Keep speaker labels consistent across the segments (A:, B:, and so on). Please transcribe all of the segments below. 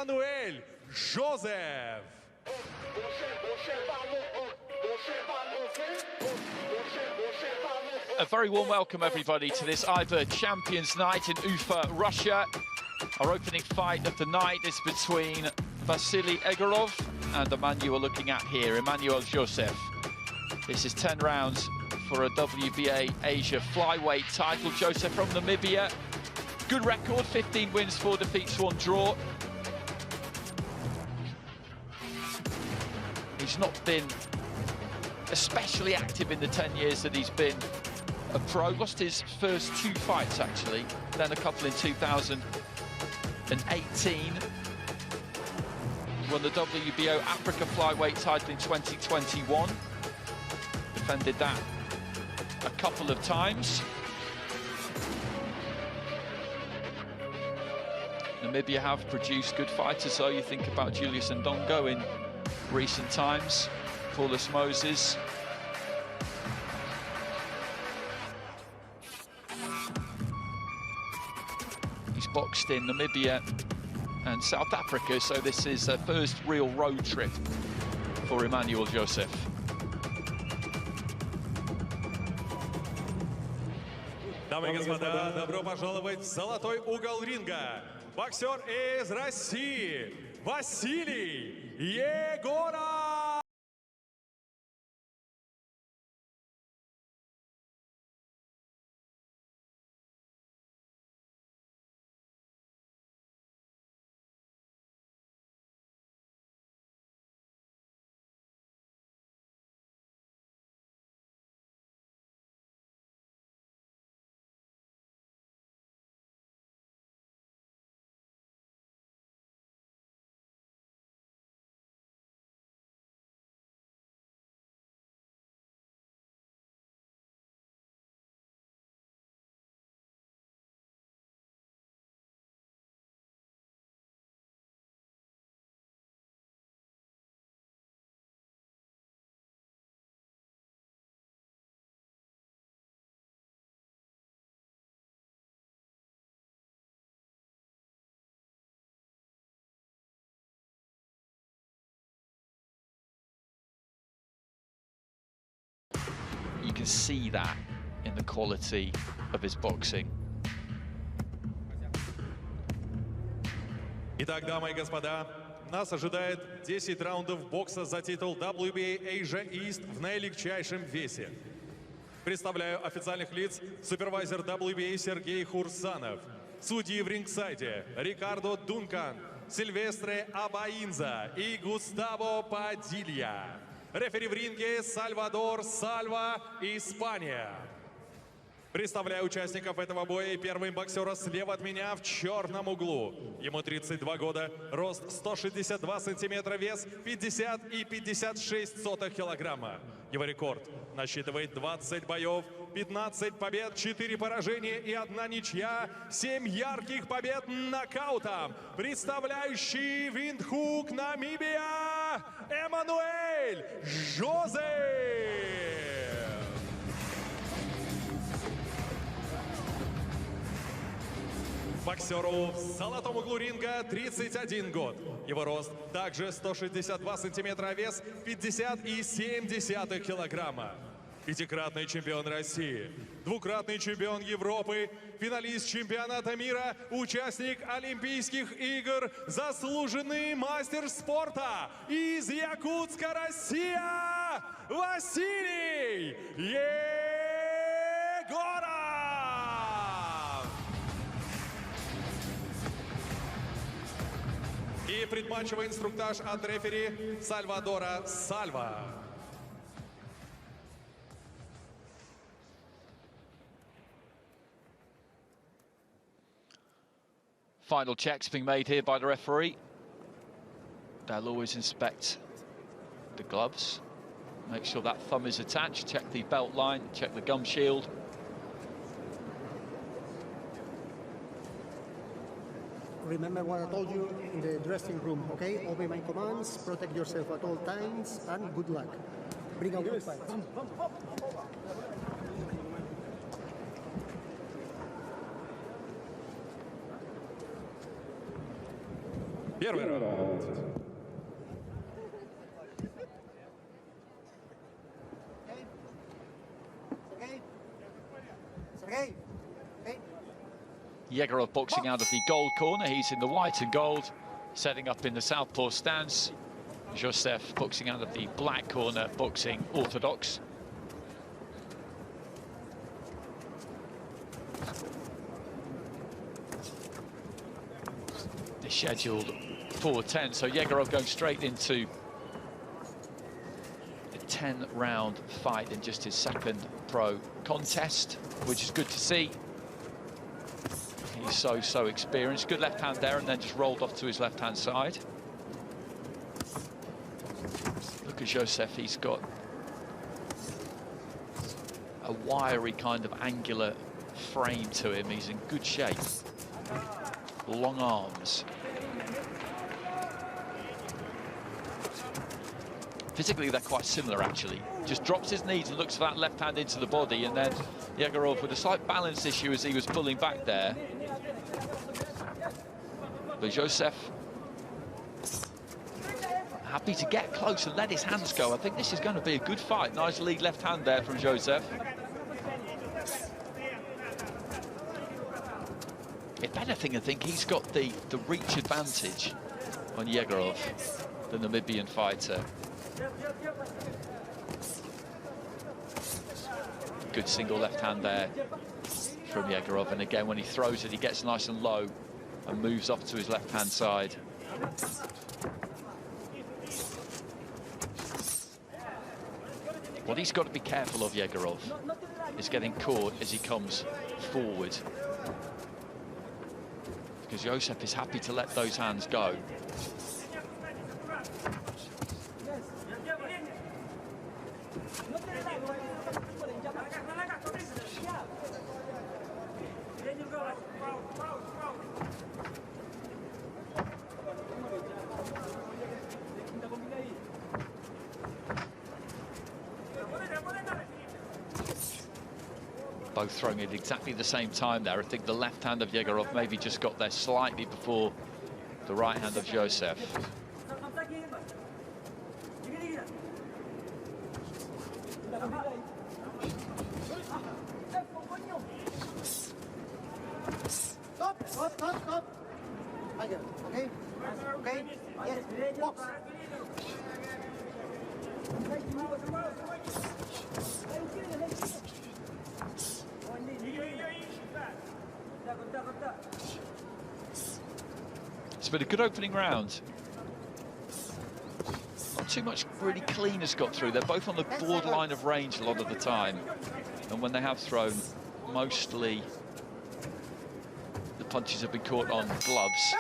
A: Immanuel, JOSEF.
B: A very warm welcome, everybody, to this IBA Champions Night in Ufa, Russia. Our opening fight of the night is between Vasily EGOROV and the man you are looking at here, Immanuel JOSEF. This is 10 rounds for a WBA Asia flyweight title. JOSEF from Namibia. Good record, 15 wins, 4 defeats, 1 draw. He's not been especially active in the 10 years that he's been a pro. Lost his first 2 fights, actually, then a couple in 2018. Won the WBO Africa flyweight title in 2021. Defended that a couple of times. Namibia have produced good fighters, though. You think about Julius Ndongo in recent times, Paulus Moses. He's boxed in Namibia and South Africa, so this is a first real road trip for Immanuel JOSEF.
A: Дамы и господа, добро пожаловать в золотой угол ринга. Боксер из России Василий EGOROV.
B: You can see that in the quality of his boxing.
A: Итак, дамы и господа, нас ожидает 10 раундов бокса за титул WBA Asia East в наилегчайшем весе. Представляю официальных лиц: супервайзер WBA Сергей Хурсанов, судьи в рингсайде Рикардо Дункан, Сильвестре Абаинза и Густаво Падилья. Рефери в ринге Сальвадор Сальва, Испания. Представляю участников этого боя. Первым боксера слева от меня в черном углу. Ему 32 года, рост 162 сантиметра, вес 50 и 56 килограмма. Его рекорд насчитывает 20 боев, 15 побед, 4 поражения и 1 ничья, 7 ярких побед нокаутом. Представляющий Виндхук, Намибия, Иммануэль JOSEF. Боксеру в золотом углу ринга 31 год. Его рост также 162 сантиметра, а вес 50,7 килограмма. Пятикратный чемпион России, двукратный чемпион Европы, финалист чемпионата мира, участник Олимпийских игр, заслуженный мастер спорта из Якутска, Россия, Василий EGOROV. И предматчевый инструктаж от рефери Сальвадора Сальва.
B: Final checks being made here by the referee. They'll always inspect the gloves, make sure that thumb is attached, check the belt line, check the gum shield.
C: Remember what I told you in the dressing room, okay? Obey my commands, protect yourself at all times, and good luck. Bring out good fights.
A: Первый раунд.
B: Yegorov boxing out of the gold corner. He's in the white and gold, setting up in the southpaw stance. Josef boxing out of the black corner, boxing orthodox. They're scheduled 4-10, so Yegorov going straight into a 10-round fight in just his second pro contest, which is good to see. He's so experienced. Good left hand there, and then just rolled off to his left-hand side. Look at Josef, he's got a wiry kind of angular frame to him. He's in good shape. Long arms. Physically, they're quite similar, actually. Just drops his knees and looks for that left hand into the body, and then Yegorov with a slight balance issue as he was pulling back there. But Josef happy to get close and let his hands go. I think this is going to be a good fight. Nice lead left hand there from Josef. If anything, I think he's got the reach advantage on Yegorov, the Namibian fighter. Good single left hand there from Yegorov, and again when he throws it he gets nice and low and moves off to his left hand side. What he's got to be careful of, Yegorov, is getting caught as he comes forward, because Josef is happy to let those hands go. Both throwing it exactly the same time there. I think the left hand of Yegorov maybe just got there slightly before the right hand of Josef.
C: Stop. Okay? Okay? Yes, box.
B: It's been a good opening round. Not too much really clean has got through. They're both on the borderline of range a lot of the time. And when they have thrown, mostly the punches have been caught on gloves.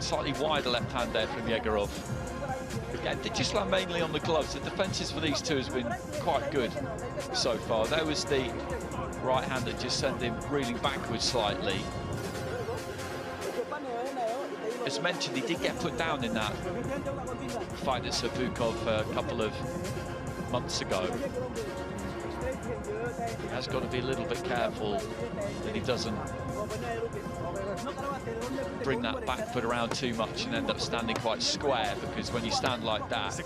B: Slightly wider left hand there from Yegorov. Again, they just land mainly on the gloves. The defences for these two has been quite good so far. There was the right hand that just sent him reeling backwards slightly. As mentioned, he did get put down in that fight at Sabukov a couple of months ago. He has got to be a little bit careful that he doesn't bring that back foot around too much and end up standing quite square, because when you stand like that,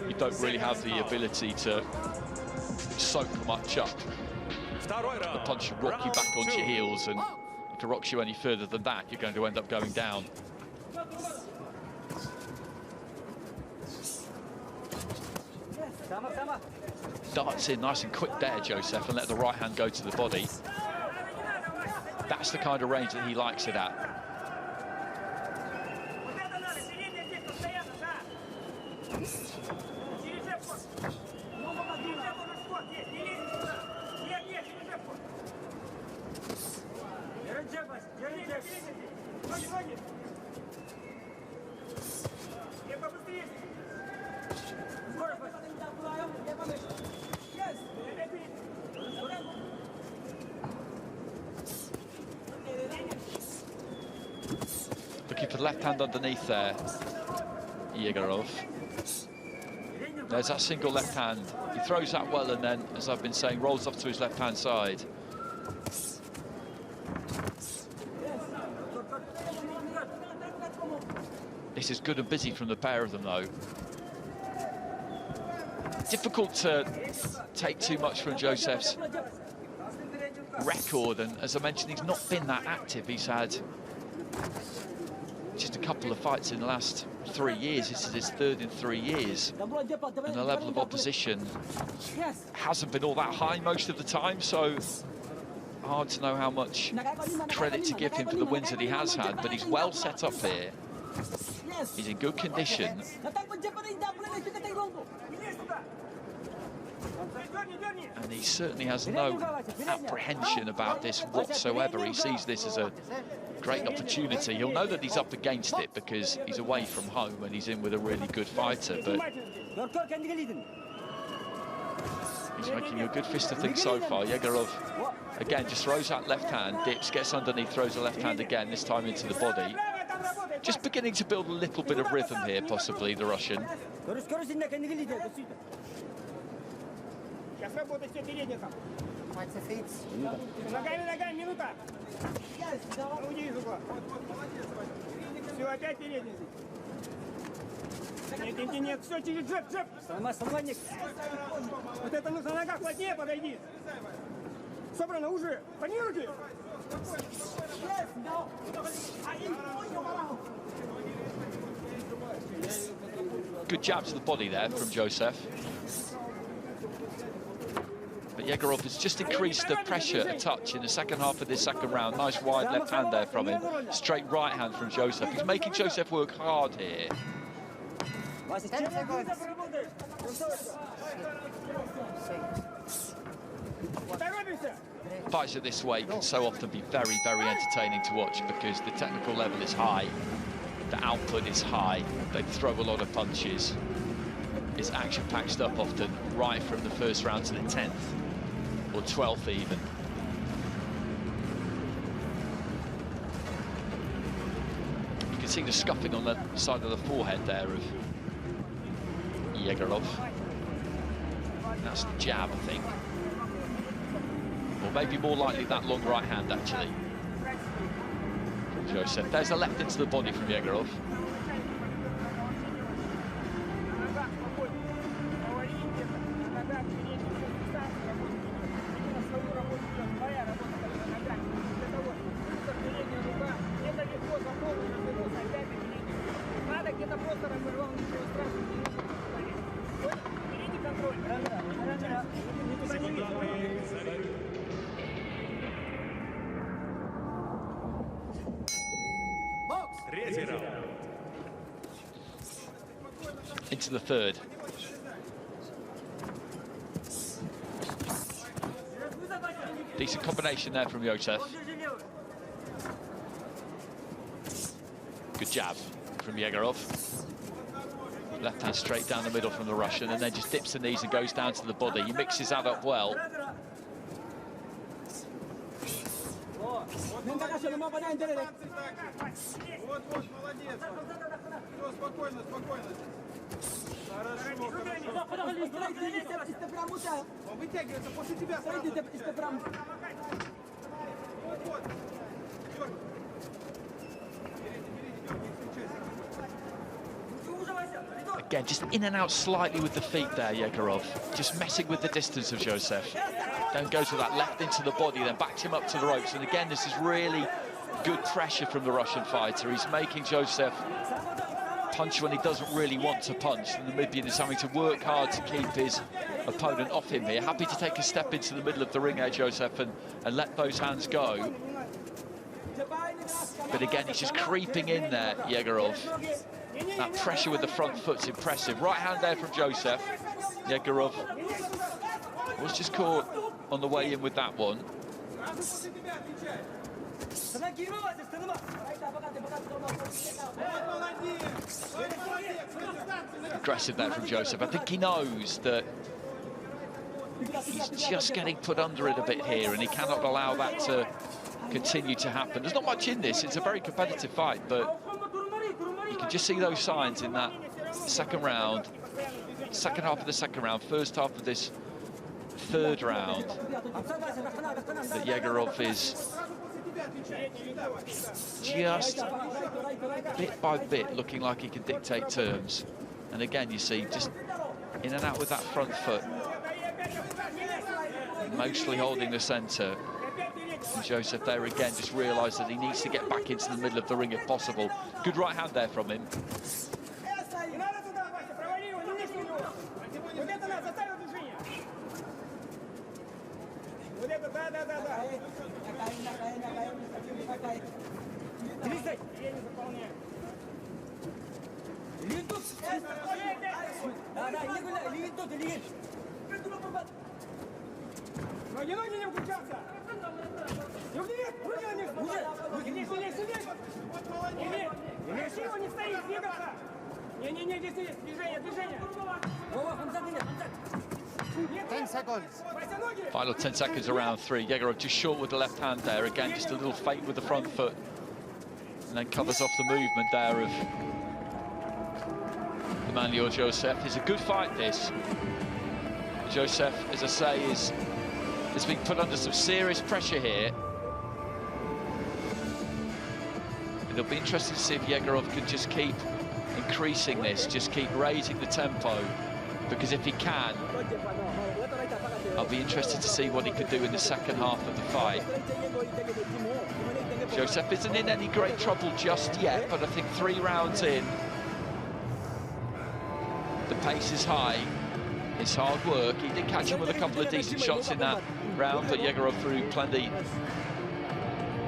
B: you don't really have the ability to soak much up. The punch should rock you back onto your heels, and if it rocks you any further than that, you're going to end up going down. Darts in nice and quick there, Josef, and let the right hand go to the body. That's the kind of range that he likes it at. looking for the left hand underneath there, Egorov. There's that single left hand. He throws that well and then, as I've been saying, rolls off to his left-hand side. This is good and busy from the pair of them, though. Difficult to take too much from Josef's record, and as I mentioned, he's not been that active. He's had just a couple of fights in the last 3 years. This is his third in 3 years, and the level of opposition hasn't been all that high most of the time, so hard to know how much credit to give him for the wins that he has had, but he's well set up here. He's in good condition. And he certainly has no apprehension about this whatsoever. He sees this as a great opportunity. He'll know that he's up against it because he's away from home and he's in with a really good fighter, but he's making a good fist of things so far. Egorov, again, just throws that left hand, dips, gets underneath, throws the left hand again, this time into the body. Just beginning to build a little bit of rhythm here, possibly, the Russian.
D: Нет, все через джеб. Слонник. Вот это нужно нога плотнее подойди. Собрано уже. Планируйте.
B: Good jab to the body there from Josef. But Egorov has just increased the pressure a touch in the second half of this second round. Nice wide left hand there from him. Straight right hand from Josef. He's making Josef work hard here. Fights at this weight can so often be very, very entertaining to watch because the technical level is high, the output is high, they throw a lot of punches. It's action-packed stuff often, right from the first round to the 10th, or 12th even. You can see the scuffing on the side of the forehead there of Egorov. That's the jab, I think. Or maybe more likely that long right hand, actually. From Josef. There's a left into the body from Egorov. Into the third. Decent combination there from Josef. Good jab from Egorov. Left hand straight down the middle from the Russian, and then just dips the knees and goes down to the body. He mixes that up well. Again, just in and out slightly with the feet there, Egorov. Just messing with the distance of Josef. Then goes with that left into the body, then backs him up to the ropes. And again, this is really good pressure from the Russian fighter. He's making Josef punch when he doesn't really want to punch. The Namibian is having to work hard to keep his opponent off him here. Happy to take a step into the middle of the ring here, Josef, and let those hands go. But again, he's just creeping in there, Egorov. That pressure with the front foot's impressive. Right hand there from Josef. Egorov was just caught on the way in with that one. Aggressive there from Josef. I think he knows that he's just getting put under it a bit here, and he cannot allow that to continue to happen. There's not much in this. It's a very competitive fight, but You can just see those signs in that second round, second half of the second round, first half of this third round, that Yegorov is just bit by bit looking like he can dictate terms. And again, you see just in and out with that front foot, mostly holding the centre. And Joseph there again just realised that he needs to get back into the middle of the ring if possible. Good right hand there from him. Final 10 seconds around 3. Yegorov just short with the left hand there. Again, just a little feint with the front foot. And then covers off the movement there of Immanuel Joseph. It's a good fight, this. Joseph, as I say, has been put under some serious pressure here. It'll be interesting to see if Yegorov can just keep increasing this, just keep raising the tempo. Because if he can, I'll be interested to see what he could do in the second half of the fight. Joseph isn't in any great trouble just yet, but I think 3 rounds in, the pace is high. It's hard work. He did catch him with a couple of decent shots in that round, but Yegorov threw plenty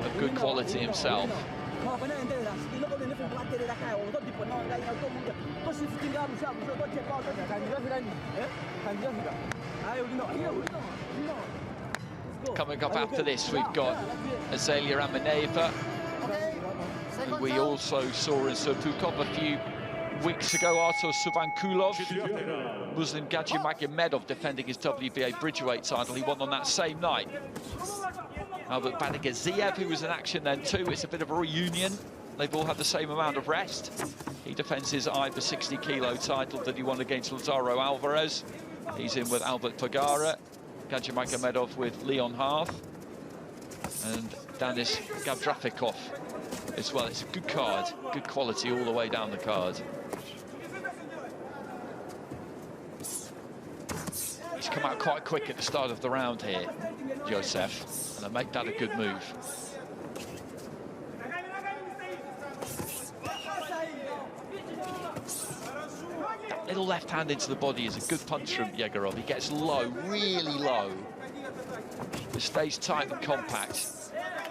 B: of good quality himself. Coming up after this, we've got Azalea Amaneva, who we also saw in Surtukov a few weeks ago. Artur Suvankulov, Muslim Gadzhimagomedov defending his WBA Bridgeweight title. He won on that same night. Albert Banigaziev, who was in action then too. It's a bit of a reunion. They've all had the same amount of rest. He defends his IBA 60-kilo title that he won against Lazaro Alvarez. He's in with Albert Pagara, Gadzhimagomedov with Leon Harth, and Danis Gavdrafikov as well. It's a good card, good quality all the way down the card. He's come out quite quick at the start of the round here, Joseph, and I make that a good move. Little left hand into the body is a good punch from Yegorov. He gets low, really low. It stays tight and compact.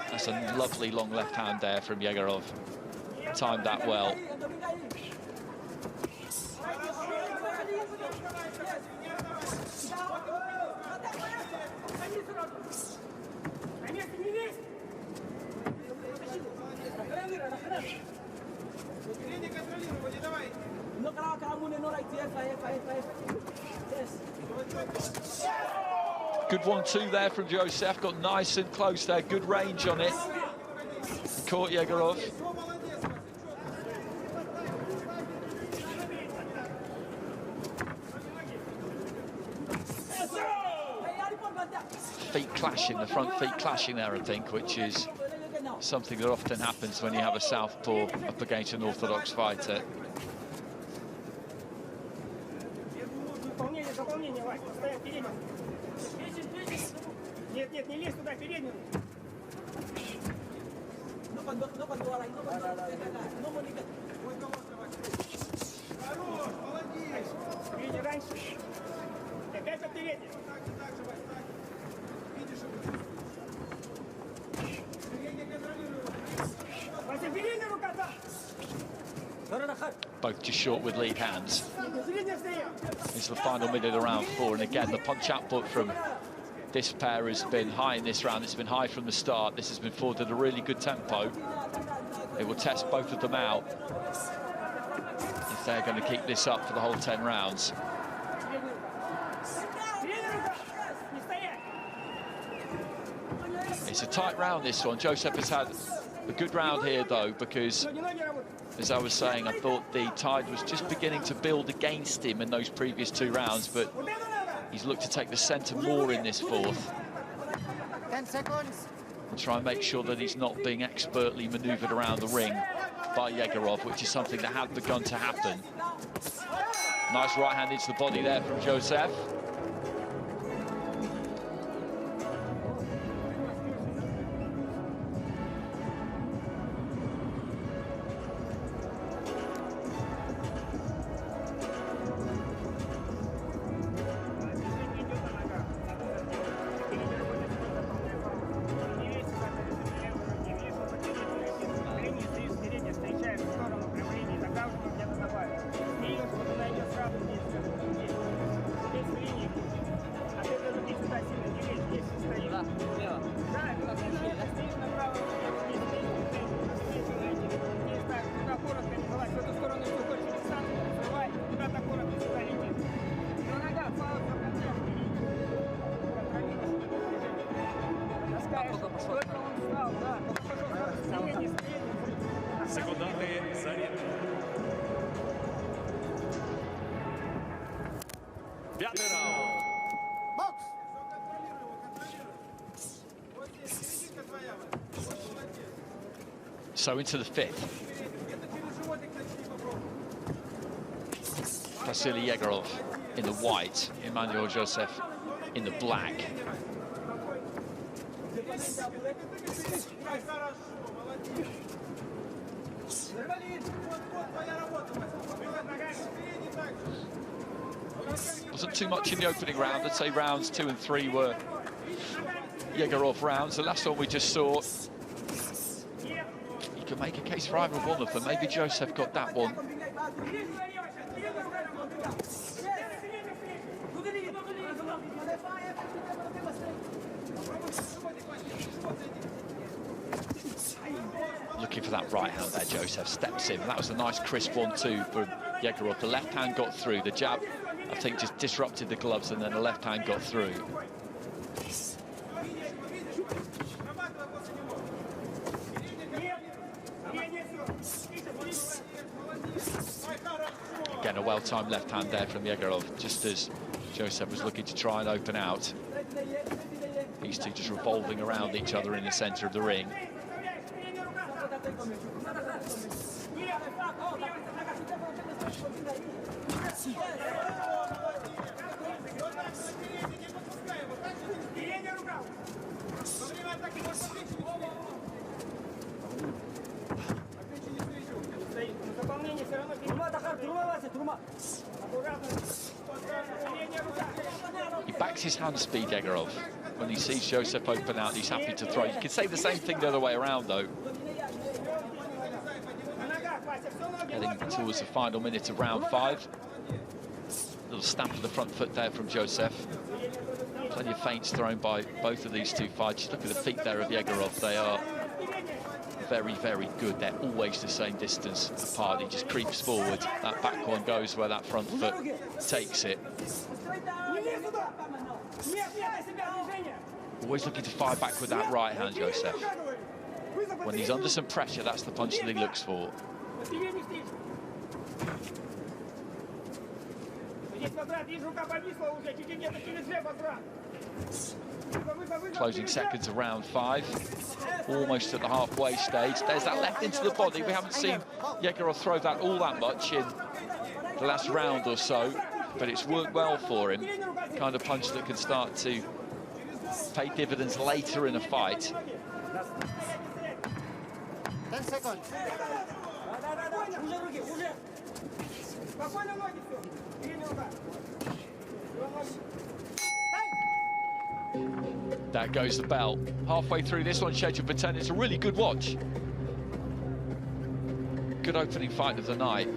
B: That's a lovely long left hand there from Yegorov. Timed that well. Good 1-2 there from Joseph. Got nice and close there. Good range on it. Caught Yegorov. Feet clashing, the front feet clashing there, I think, which is something that often happens when you have a southpaw up against an orthodox fighter. Both just short with lead hands. It's the final minute of round 4, and again the punch output from this pair has been high in this round. It's been high from the start. This has been fought at a really good tempo. It will test both of them out if they're going to keep this up for the whole 10 rounds. It's a tight round, this one. Joseph has had A good round here, though, because, as I was saying, I thought the tide was just beginning to build against him in those previous 2 rounds, but he's looked to take the centre more in this 4th.
E: 10 seconds.
B: And try and make sure that he's not being expertly manoeuvred around the ring by Yegorov, which is something that had begun to happen. Nice right hand into the body there from Josef.
A: Секундантные заряды. 5-й раунд.
B: So into the 5th. Vasily Yegorov in the white, Immanuel Josef in the black. Wasn't too much in the opening round. I'd say rounds 2 and 3 were Yegorov rounds. The last one we just saw, you could make a case for either one of them. Maybe Josef got that one. Looking for that right hand there, Josef steps in. That was a nice crisp one too for Yegorov. The left hand got through. The jab, I think, just disrupted the gloves, and then the left hand got through. Again, a well-timed left hand there from Yegorov, just as Josef was looking to try and open out. These two just revolving around each other in the centre of the ring. He backs his hand speed, Yegorov. When he sees Josef open out, he's happy to throw. You could say the same thing the other way around, though. Heading towards the final minute of round 5. Little stamp of the front foot there from Josef. Plenty of feints thrown by both of these two fighters. Look at the feet there of Yegorov. They are very, very good. They're always the same distance apart. He just creeps forward. That back one goes where that front foot takes it. Always looking to fire back with that right hand, Josef. When he's under some pressure, that's the punch that he looks for. Closing seconds of round 5. Almost at the halfway stage. There's that left into the body. We haven't seen Yegorov throw that all that much in the last round or so, but it's worked well for him. Kind of punch that can start to pay dividends later in a fight.
E: 10 seconds.
B: There goes the bell. Halfway through this one, scheduled for 10. It's a really good watch. Good opening fight of the night.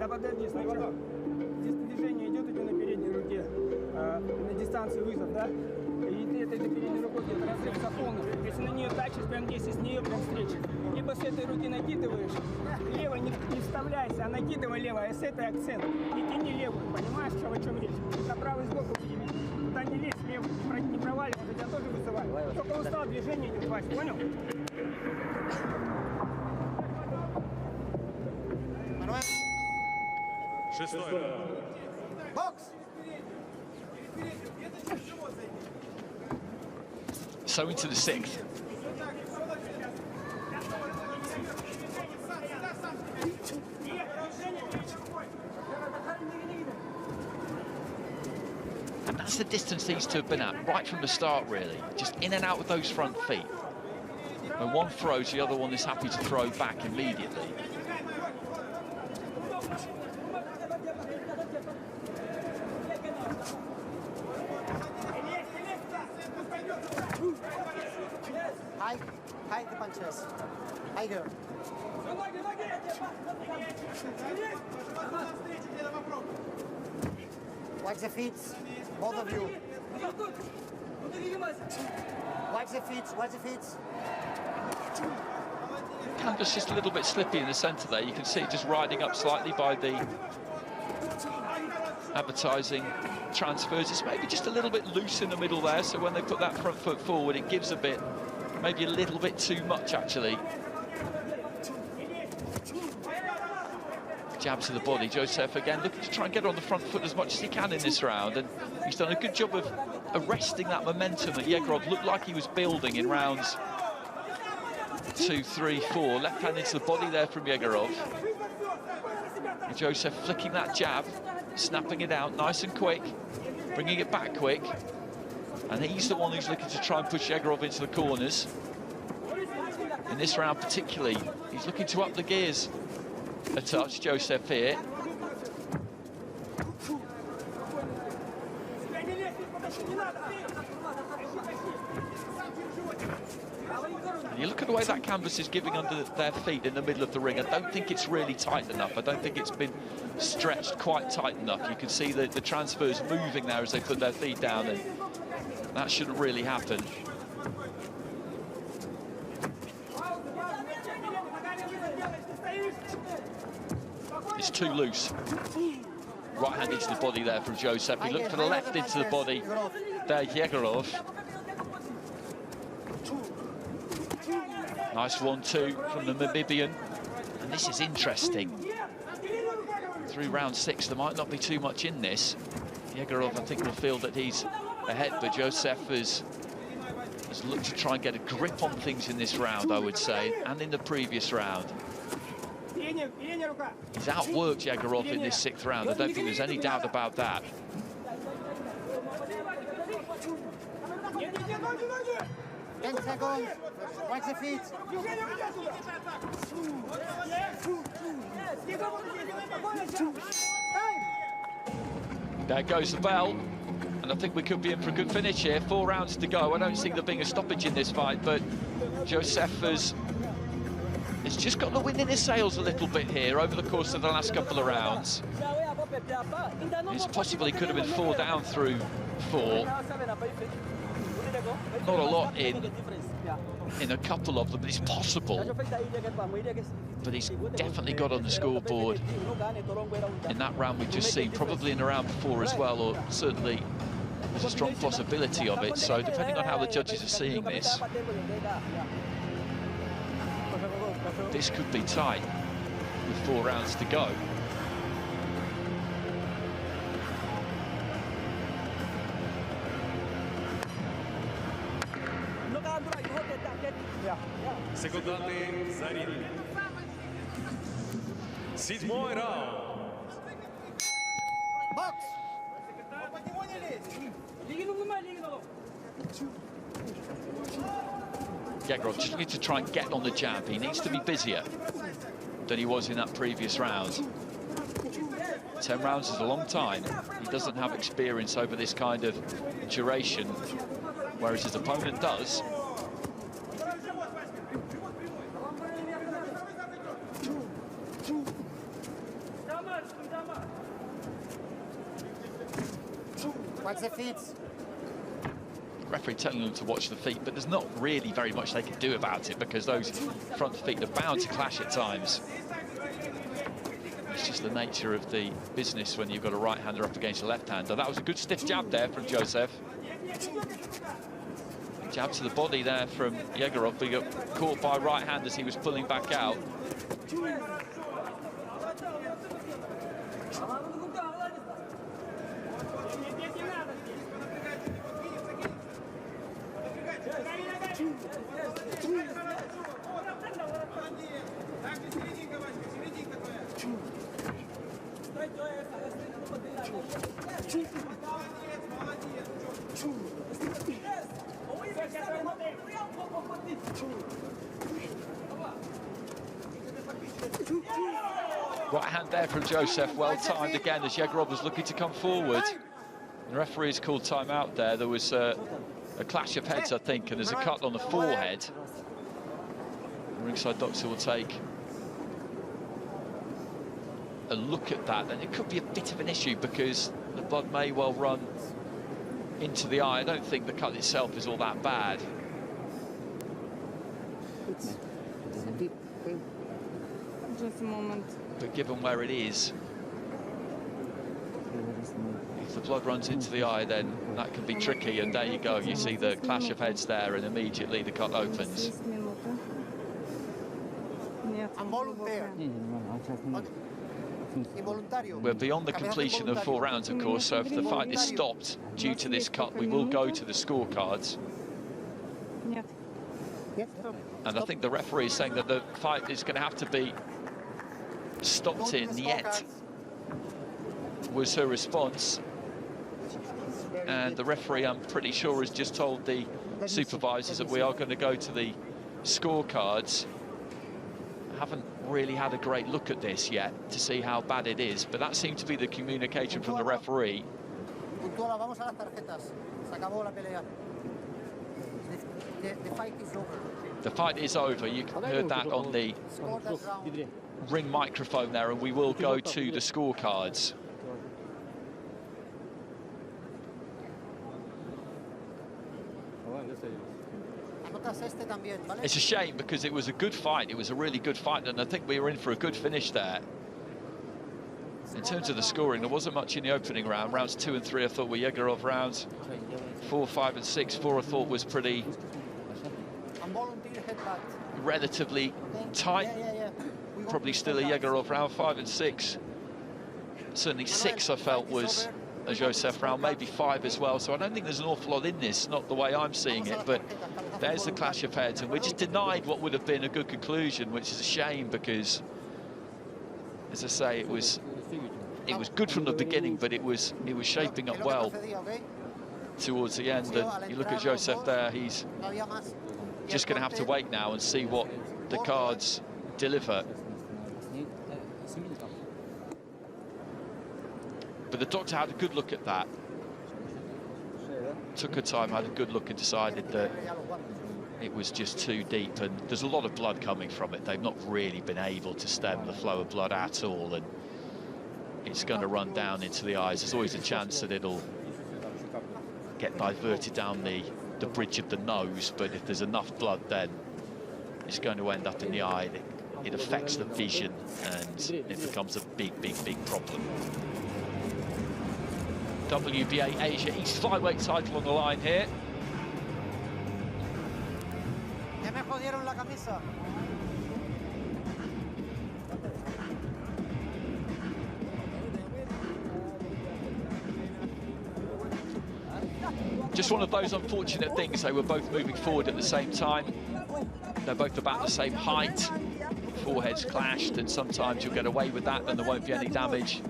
D: Да подожди, сначала. Здесь движение идет у тебя на передней руке. на дистанции вызов, да? И ты этой передней рукой где-то разрыв полностью. Если на нее тачишь, прям здесь, с нее прям встречи. Либо с этой руки накидываешь, левой не вставляйся, а накидывай левой, а с этой акцент. И тяни левую, понимаешь, о чем речь? На правый сбоку переведи. Туда не лезь, левую, не проваливай, тебя тоже вызывают. Только устал, движение не хватит, понял?
A: Шестое.
E: Бокс!
B: So into the sixth. And that's the distance these two have been at, right from the start, really. Just in and out with those front feet. When one throws, the other one is happy to throw back immediately.
E: Hide the punches. Hide her. Watch the feet, both of you. Watch the feet, watch the feet.
B: Canvas just a little bit slippy in the centre there. You can see it just riding up slightly by the advertising transfers. It's maybe just a little bit loose in the middle there, so when they put that front foot forward, it gives a bit, maybe a little bit too much, actually. Jab to the body. Joseph again looking to try and get on the front foot as much as he can in this round, and he's done a good job of arresting that momentum that Yegorov looked like he was building in rounds 2, 3, 4. Left hand into the body there from Yegorov. And Joseph flicking that jab, snapping it out nice and quick, bringing it back quick. And he's the one who's looking to try and push Yegorov into the corners. In this round particularly, he's looking to up the gears a touch, Joseph here. And you look at the way that canvas is giving under their feet in the middle of the ring. I don't think it's really tight enough. I don't think it's been stretched quite tight enough. You can see the transfers moving there as they put their feet down, and that shouldn't really happen. It's too loose. Right hand into the body there from Joseph. He looked for the left into the body there, Yegorov. Nice 1-2 from the Namibian. And this is interesting. Through round 6, there might not be too much in this. Yegorov, I think, will feel that he's ahead, but Joseph has looked to try and get a grip on things in this round, I would say, and in the previous round. He's outworked Yegorov in this 6th round. I don't think there's any doubt about that.
E: 10 seconds. Watch the feet.
B: There goes the bell. And I think we could be in for a good finish here. 4 rounds to go. I don't see there being a stoppage in this fight, but Joseph has just got the wind in his sails a little bit here over the course of the last couple of rounds. It's possible he could have been 4 down through 4. Not a lot in a couple of them, but it's possible. But he's definitely got on the scoreboard in that round we've just seen, probably in the round before as well, or certainly there's a strong possibility of it. So depending on how the judges are seeing this, this could be tight with 4 rounds to go.
A: Секунданты за ринг. 7-й раунд.
E: Box!
B: Yegorov just looking to try and get on the jab. He needs to be busier than he was in that previous round. 10 rounds is a long time. He doesn't have experience over this kind of duration, whereas his opponent does.
E: Watch the feet.
B: Referee telling them to watch the feet, but there's not really very much they can do about it because those front feet are bound to clash at times. It's just the nature of the business when you've got a right-hander up against a left-hander. That was a good stiff jab there from Josef. Jab to the body there from Egorov, but he got caught by right-hand as he was pulling back out. Right hand there from Josef, well timed again as Egorov was looking to come forward. The referee's called timeout there. There was a clash of heads, I think, and there's a cut on the forehead. The ringside doctor will take a look at that, and it could be a bit of an issue because the blood may well run into the eye. I don't think the cut itself is all that bad.
F: Just a moment.
B: But given where it is, if the blood runs into the eye, then that can be tricky. And there you go, you see the clash of heads there, and immediately the cut opens. We're beyond the completion of 4 rounds, of course, so if the fight is stopped due to this cut, we will go to the scorecards. And I think the referee is saying that the fight is going to have to be stopped in yet, was her response. And the referee, I'm pretty sure, has just told the supervisors that we are going to go to the scorecards. I haven't really had a great look at this yet to see how bad it is, but that seemed to be the communication from the referee. The fight is over. You heard that on the ring microphone there, and we will go to the scorecards. It's a shame because it was a good fight. It was a really good fight, and I think we were in for a good finish there. In terms of the scoring, there wasn't much in the opening round. Rounds 2 and 3 I thought were Egorov rounds. 4, 5 and 6, 4 I thought was pretty relatively tight. Probably still a Egorov round. 5 and 6. Certainly 6 I felt was a Josef round, maybe 5 as well. So I don't think there's an awful lot in this, not the way I'm seeing it, but there's the clash of heads, and we're just denied what would have been a good conclusion, which is a shame because, as I say, it was good from the beginning, but it was shaping up well towards the end. And you look at Josef there, he's just going to have to wait now and see what the cards deliver. But the doctor had a good look at that. Took her time, had a good look and decided that it was just too deep, and there's a lot of blood coming from it. They've not really been able to stem the flow of blood at all, and it's going to run down into the eyes. There's always a chance that it'll get diverted down the bridge of the nose, but if there's enough blood, then it's going to end up in the eye. It affects the vision, and it becomes a big problem. WBA Asia East flyweight title on the line here. Just one of those unfortunate things. They were both moving forward at the same time. They're both about the same height. Foreheads clashed, and sometimes you'll get away with that and there won't be any damage.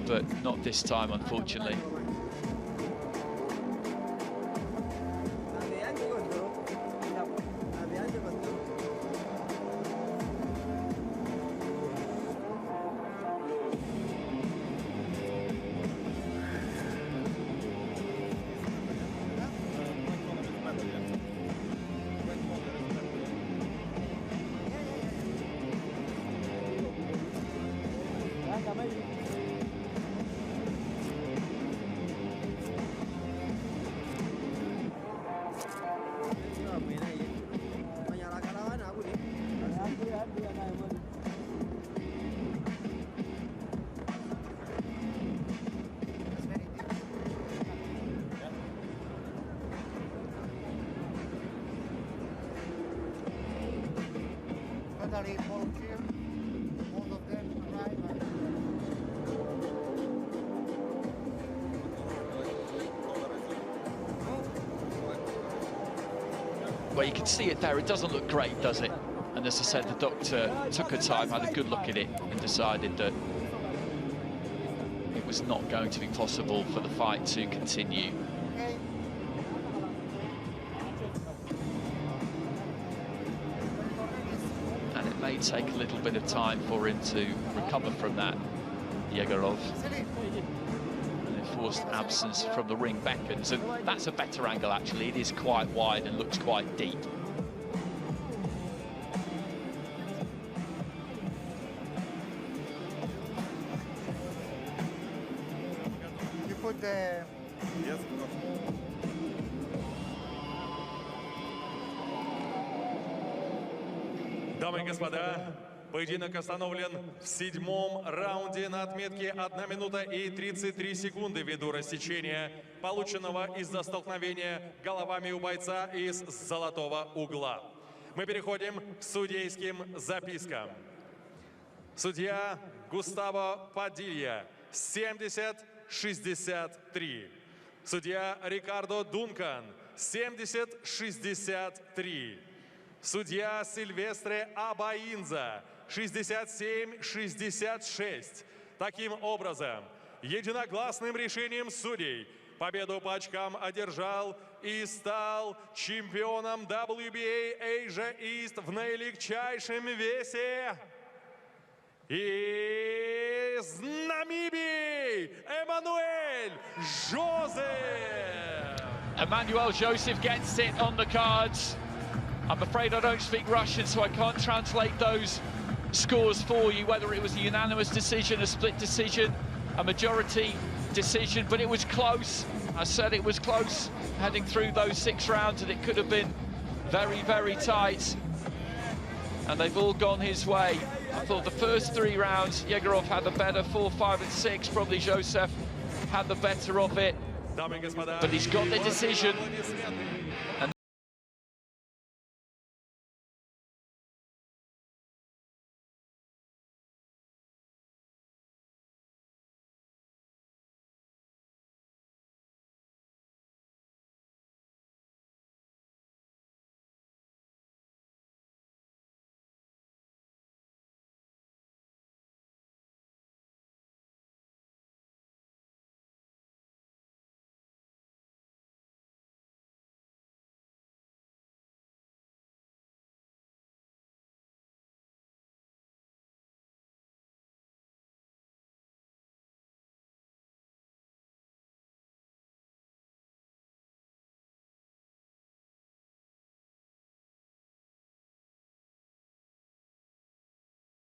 B: But not this time, unfortunately.
E: voluntary volunteer. Most of them arrive
B: Well, you can see it there. It doesn't look great, does it? And as I said, the doctor took her time, had a good look at it, and decided that it was not going to be possible for the fight to continue.
E: okay.
B: And it may take a little bit of time for him to recover from that, Yegorov.
E: Vasily,
B: And enforced absence from the ring beckons, and that's a better angle, actually. It is quite wide and looks quite deep.
E: you put the
A: Дамы и господа, поединок остановлен в 7-м раунде на отметке 1 минута и 33 секунды ввиду рассечения, полученного из-за столкновения головами у бойца из золотого угла. Мы переходим к судейским запискам. Судья Густаво Падилья, 70-63. Судья Рикардо Дункан, 70-63. Судья Сильвестре Абаинза, 67-66. Таким образом, единогласным решением судей победу по очкам одержал и стал чемпионом WBA Asia East в наилегчайшем весе из Намибии Эммануэль Жозеф.
B: Emmanuel Joseph gets it on the cards. I'm afraid I don't speak Russian, so I can't translate those scores for you, whether it was a unanimous decision, a split decision, a majority decision, but it was close. I said it was close heading through those 6 rounds, and it could have been very, very tight. And they've all gone his way. I thought the first 3 rounds, Yegorov had the better. 4, 5, and 6, probably Joseph had the better of it. But he's got the decision. And